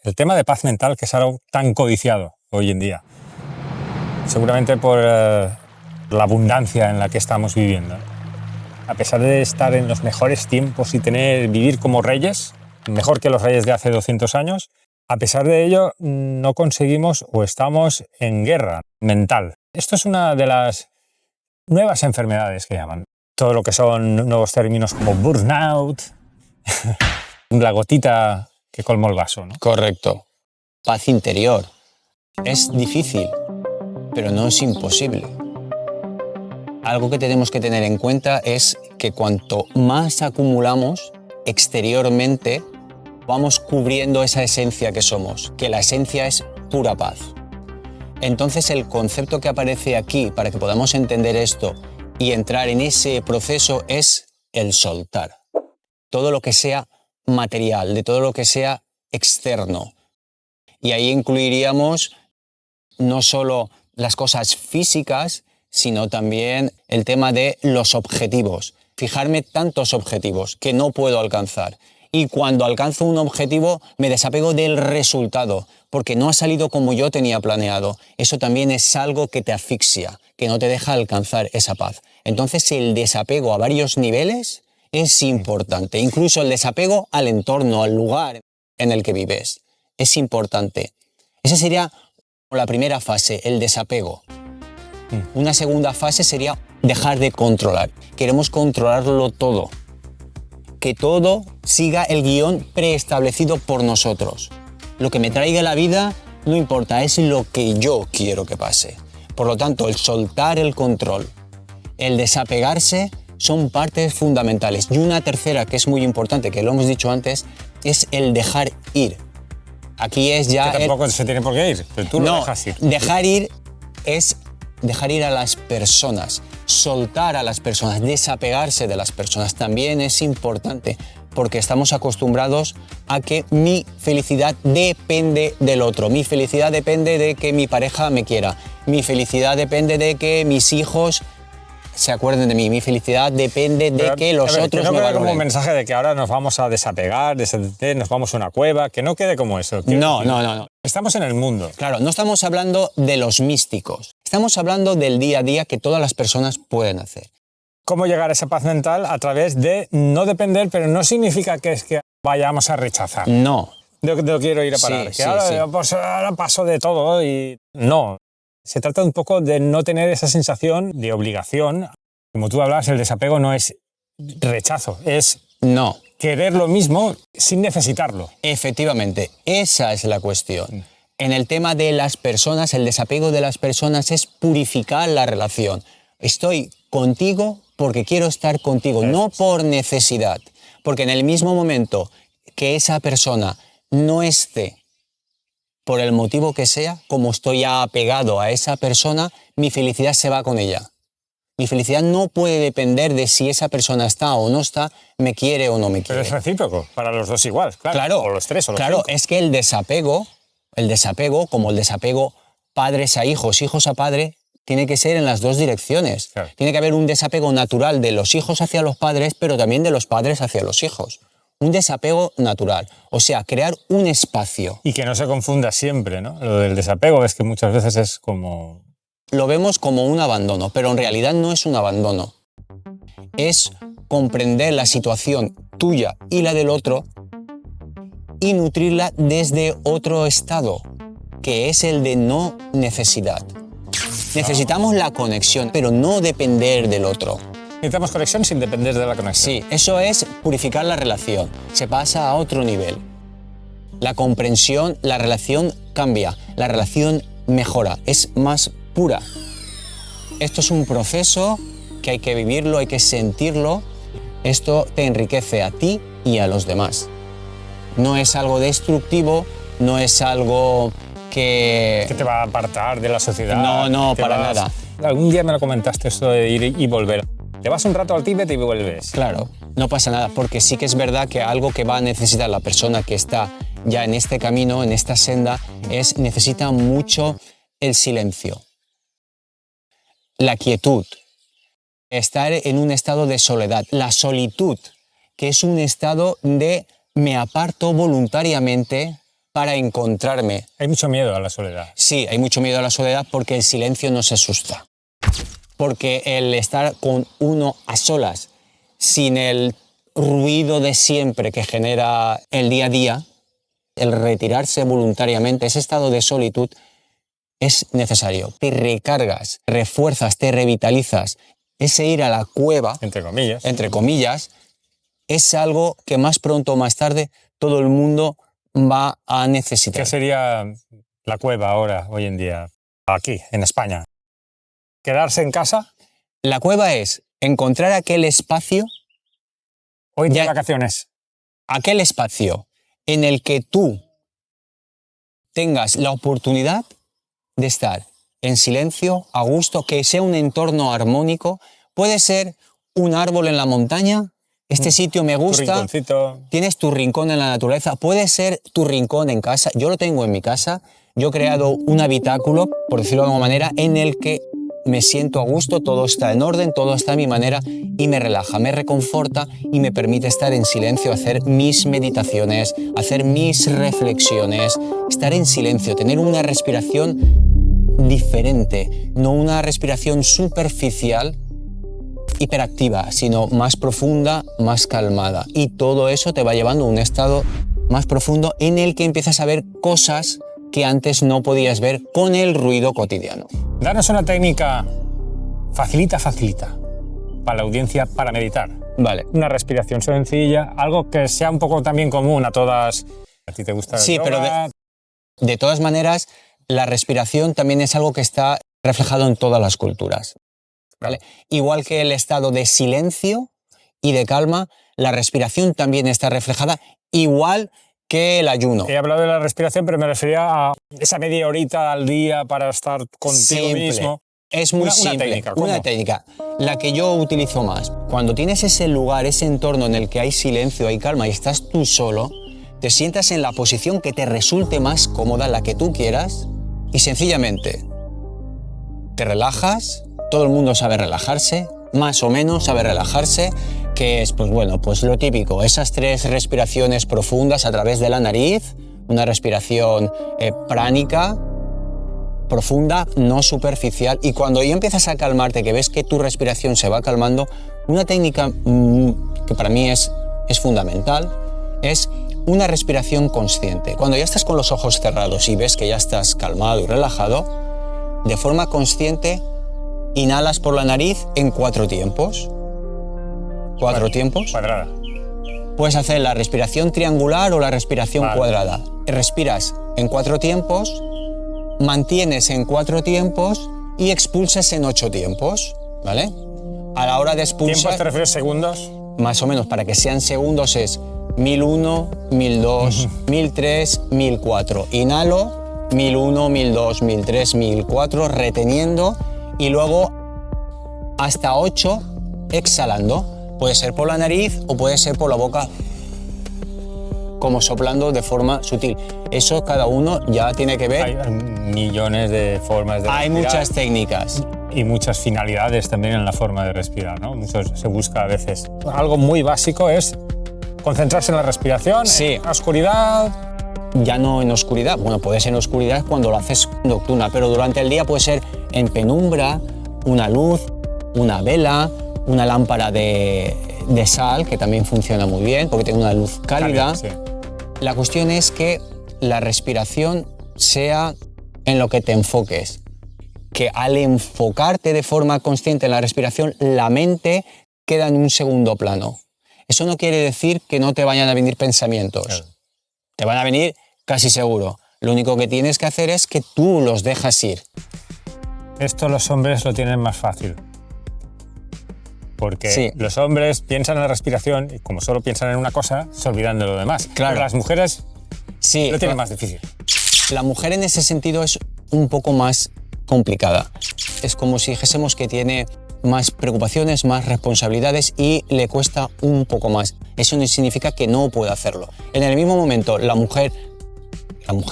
El tema de paz mental, que es algo tan codiciado hoy en día, seguramente por la abundancia en la que estamos viviendo. A pesar de estar en los mejores tiempos y vivir como reyes, mejor que los reyes de hace 200 años, a pesar de ello no conseguimos o estamos en guerra mental. Esto es una de las nuevas enfermedades que llaman. Todo lo que son nuevos términos como burnout, la gotita que colmó el vaso, ¿no? Correcto. Paz interior. Es difícil, pero no es imposible. Algo que tenemos que tener en cuenta es que cuanto más acumulamos exteriormente, vamos cubriendo esa esencia que somos, que la esencia es pura paz. Entonces el concepto que aparece aquí para que podamos entender esto y entrar en ese proceso es el soltar. Todo lo que sea material, de todo lo que sea externo. Y ahí incluiríamos no solo las cosas físicas, sino también el tema de los objetivos. Fijarme tantos objetivos que no puedo alcanzar. Y cuando alcanzo un objetivo me desapego del resultado, porque no ha salido como yo tenía planeado. Eso también es algo que te asfixia, que no te deja alcanzar esa paz. Entonces el desapego a varios niveles es importante. Incluso el desapego al entorno, al lugar en el que vives. Es importante. Esa sería la primera fase, el desapego. Una segunda fase sería dejar de controlar. Queremos controlarlo todo. Que todo siga el guión preestablecido por nosotros. Lo que me traiga la vida no importa, es lo que yo quiero que pase. Por lo tanto, el soltar el control, el desapegarse son partes fundamentales. Y una tercera que es muy importante, que lo hemos dicho antes, es el dejar ir. Aquí es ya... Que tampoco se tiene por qué ir, pero tú lo dejas ir. Dejar ir es dejar ir a las personas, soltar a las personas, desapegarse de las personas también es importante, porque estamos acostumbrados a que mi felicidad depende del otro, mi felicidad depende de que mi pareja me quiera, mi felicidad depende de que mis hijos se acuerden de mí, mi felicidad depende de que los otros me valoren. Como un mensaje de que ahora nos vamos a desapegar, nos vamos a una cueva, que no quede como eso. No. Estamos en el mundo. Claro, no estamos hablando de los místicos, estamos hablando del día a día que todas las personas pueden hacer. ¿Cómo llegar a esa paz mental? A través de no depender, pero no significa que es que vayamos a rechazar. No. De lo que quiero ir a parar. Ahora paso de todo y... No. Se trata un poco de no tener esa sensación de obligación. Como tú hablabas, el desapego no es rechazo, es querer lo mismo sin necesitarlo. Efectivamente, esa es la cuestión. En el tema de las personas, el desapego de las personas es purificar la relación. Estoy contigo porque quiero estar contigo, no por necesidad. Porque en el mismo momento que esa persona no esté por el motivo que sea, como estoy apegado a esa persona, mi felicidad se va con ella. Mi felicidad no puede depender de si esa persona está o no está, me quiere o no me quiere. Pero es recíproco, para los dos igual, claro. O los tres o los cinco. Es que el desapego, como el desapego padres a hijos, hijos a padre, tiene que ser en las dos direcciones. Claro. Tiene que haber un desapego natural de los hijos hacia los padres, pero también de los padres hacia los hijos. Un desapego natural, o sea, crear un espacio. Y que no se confunda siempre, ¿no? Lo del desapego es que muchas veces es como... Lo vemos como un abandono, pero en realidad no es un abandono. Es comprender la situación tuya y la del otro y nutrirla desde otro estado, que es el de no necesidad. Necesitamos la conexión, pero no depender del otro. Necesitamos conexión sin depender de la conexión. Sí, eso es purificar la relación. Se pasa a otro nivel. La comprensión, la relación cambia, la relación mejora, es más pura. Esto es un proceso que hay que vivirlo, hay que sentirlo. Esto te enriquece a ti y a los demás. No es algo destructivo, no es algo que te va a apartar de la sociedad. No, para nada. Algún día me lo comentaste, esto de ir y volver. Te vas un rato al Tíbet y vuelves. Claro, no pasa nada, porque sí que es verdad que algo que va a necesitar la persona que está ya en este camino, en esta senda, necesita mucho el silencio, la quietud, estar en un estado de soledad, la solitud, que es un estado de me aparto voluntariamente para encontrarme. Hay mucho miedo a la soledad. Sí, hay mucho miedo a la soledad porque el silencio nos asusta. Porque el estar con uno a solas, sin el ruido de siempre que genera el día a día, el retirarse voluntariamente, ese estado de solitud es necesario. Te recargas, refuerzas, te revitalizas. Ese ir a la cueva, entre comillas, es algo que más pronto o más tarde todo el mundo va a necesitar. ¿Qué sería la cueva ahora, hoy en día, aquí, en España? ¿Quedarse en casa? La cueva es encontrar aquel espacio, hoy de vacaciones, aquel espacio en el que tú tengas la oportunidad de estar en silencio, a gusto, que sea un entorno armónico. Puede ser un árbol en la montaña, este sitio me gusta, tienes tu rincón en la naturaleza, puede ser tu rincón en casa. Yo lo tengo en mi casa, yo he creado un habitáculo, por decirlo de alguna manera, en el que me siento a gusto, todo está en orden, todo está a mi manera y me relaja, me reconforta y me permite estar en silencio, hacer mis meditaciones, hacer mis reflexiones, estar en silencio, tener una respiración diferente, no una respiración superficial, hiperactiva, sino más profunda, más calmada. Y todo eso te va llevando a un estado más profundo en el que empiezas a ver cosas que antes no podías ver con el ruido cotidiano. Danos una técnica facilita para la audiencia para meditar. Vale. Una respiración sencilla, algo que sea un poco también común a todas. ¿A ti te gusta el Sí, yoga? pero de todas maneras, la respiración también es algo que está reflejado en todas las culturas. ¿Vale? Igual que el estado de silencio y de calma, la respiración también está reflejada, igual que el ayuno. He hablado de la respiración, pero me refería a esa media horita al día para estar contigo mismo. Es muy simple. Una técnica, la que yo utilizo más. Cuando tienes ese lugar, ese entorno en el que hay silencio, hay calma y estás tú solo, te sientas en la posición que te resulte más cómoda, la que tú quieras, y sencillamente te relajas. Todo el mundo sabe relajarse, más o menos sabe relajarse, que es, pues bueno, pues lo típico, esas 3 respiraciones profundas a través de la nariz, una respiración pránica, profunda, no superficial, y cuando ya empiezas a calmarte, que ves que tu respiración se va calmando, una técnica que para mí es fundamental, es una respiración consciente. Cuando ya estás con los ojos cerrados y ves que ya estás calmado y relajado, de forma consciente, inhalas por la nariz en 4 tiempos. 4 tiempos. Cuadrada. Puedes hacer la respiración triangular o la respiración cuadrada. Respiras en 4 tiempos, mantienes en 4 tiempos y expulsas en 8 tiempos. ¿Vale? A la hora de expulsar... ¿Tiempos te refieres segundos? Más o menos, para que sean segundos es 1001, 1002, 1003, 1004. Inhalo, 1001, 1002, 1003, 1004, reteniendo... y luego hasta 8 exhalando. Puede ser por la nariz o puede ser por la boca, como soplando de forma sutil. Eso cada uno ya tiene que ver. Hay millones de formas de respirar. Hay muchas técnicas. Y muchas finalidades también en la forma de respirar, ¿no? Se busca a veces. Algo muy básico es concentrarse en la respiración, sí. En la oscuridad. Ya no en oscuridad, bueno, puede ser en oscuridad cuando lo haces nocturna, pero durante el día puede ser en penumbra, una luz, una vela, una lámpara de sal, que también funciona muy bien porque tiene una luz cálida. Sí. La cuestión es que la respiración sea en lo que te enfoques, que al enfocarte de forma consciente en la respiración, la mente queda en un segundo plano. Eso no quiere decir que no te vayan a venir pensamientos. Claro. Te van a venir casi seguro. Lo único que tienes que hacer es que tú los dejas ir. Esto los hombres lo tienen más fácil. Porque los hombres piensan en la respiración y como solo piensan en una cosa, se olvidan de lo demás. Claro. Pero las mujeres lo tienen más difícil. La mujer en ese sentido es un poco más complicada. Es como si dijésemos que tiene más preocupaciones, más responsabilidades y le cuesta un poco más. Eso no significa que no pueda hacerlo. En el mismo momento, la mujer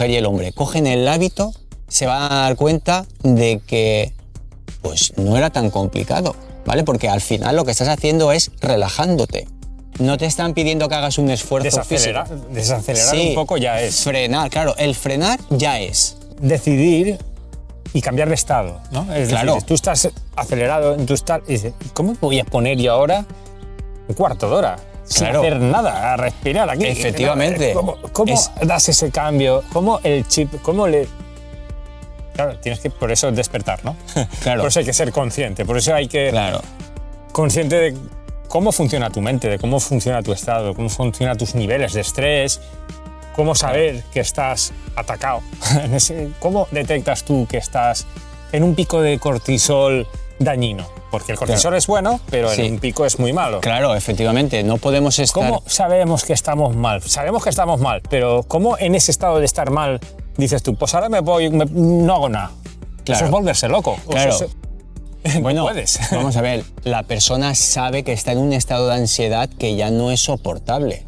y el hombre cogen el hábito, se van a dar cuenta de que pues no era tan complicado, ¿vale? Porque al final lo que estás haciendo es relajándote. No te están pidiendo que hagas un esfuerzo físico. Desacelerar Sí, un poco ya es. frenar, claro, el frenar ya es. Decidir y cambiar de estado, ¿no? Es Claro. decir, tú estás acelerado en tu estado y dices, ¿cómo voy a poner yo ahora un cuarto de hora sin Claro. hacer nada, a respirar aquí? Efectivamente. ¿Cómo Es- das ese cambio? ¿Cómo el chip, cómo le...? Claro, tienes que, por eso despertar, ¿no? Claro. Por eso hay que ser consciente, por eso hay que... Claro. Consciente de cómo funciona tu mente, de cómo funciona tu estado, cómo funcionan tus niveles de estrés, cómo saber que estás atacado, cómo detectas tú que estás en un pico de cortisol dañino, porque el cortisol es bueno, pero Sí. en un pico es muy malo. Claro, efectivamente, no podemos estar... ¿Cómo sabemos que estamos mal? Sabemos que estamos mal, pero ¿cómo en ese estado de estar mal dices tú, pues ahora no hago nada? Claro. Eso es volverse loco. Claro. Eso Bueno, puedes. vamos a ver, la persona sabe que está en un estado de ansiedad que ya no es soportable.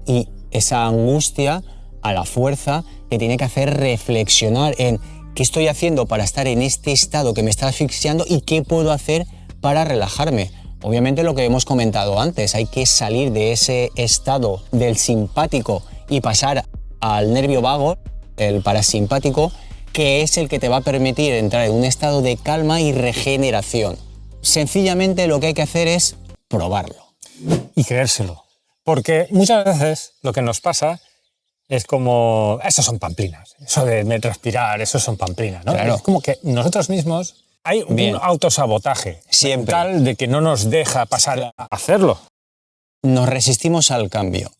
Y esa angustia, a la fuerza, te tiene que hacer reflexionar en qué estoy haciendo para estar en este estado que me está asfixiando y qué puedo hacer para relajarme. Obviamente lo que hemos comentado antes, hay que salir de ese estado del simpático y pasar al nervio vago, el parasimpático, que es el que te va a permitir entrar en un estado de calma y regeneración. Sencillamente lo que hay que hacer es probarlo. Y creérselo. Porque muchas veces lo que nos pasa es como, eso son pamplinas, eso de respirar, eso son pamplinas, ¿no? Claro. Es como que nosotros mismos hay Bien. un autosabotaje Siempre. mental de que no nos deja pasar a hacerlo. Nos resistimos al cambio.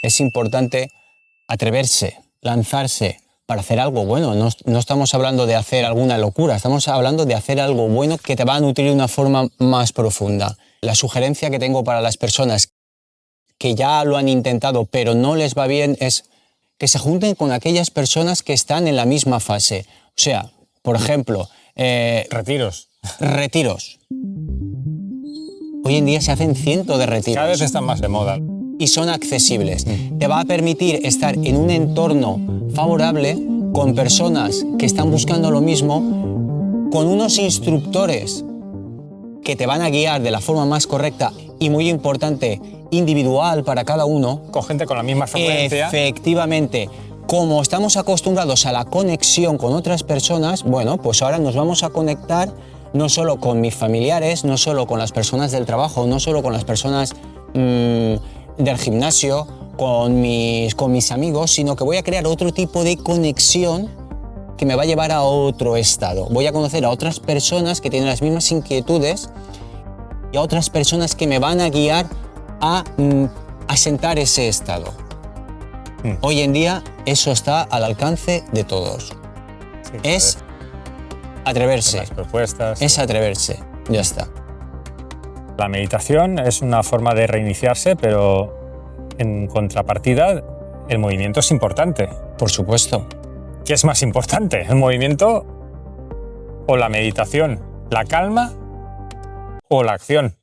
Es importante atreverse, lanzarse para hacer algo bueno. No estamos hablando de hacer alguna locura, estamos hablando de hacer algo bueno que te va a nutrir de una forma más profunda. La sugerencia que tengo para las personas que ya lo han intentado pero no les va bien es que se junten con aquellas personas que están en la misma fase. O sea, por ejemplo, Retiros. retiros. Hoy en día se hacen cientos de retiros. Cada vez están más de moda. Y son accesibles. Te va a permitir estar en un entorno favorable con personas que están buscando lo mismo, con unos instructores que te van a guiar de la forma más correcta y, muy importante, individual para cada uno. Con gente con la misma frecuencia. Efectivamente, como estamos acostumbrados a la conexión con otras personas, bueno, pues ahora nos vamos a conectar no solo con mis familiares, no solo con las personas del trabajo, no solo con las personas del gimnasio, con mis amigos, sino que voy a crear otro tipo de conexión que me va a llevar a otro estado. Voy a conocer a otras personas que tienen las mismas inquietudes y a otras personas que me van a guiar a asentar ese estado. Hoy en día eso está al alcance de todos. Sí, Es atreverse, las propuestas. es atreverse, ya está. La meditación es una forma de reiniciarse, pero en contrapartida el movimiento es importante. Por supuesto. ¿Qué es más importante? ¿El movimiento o la meditación? ¿La calma o la acción?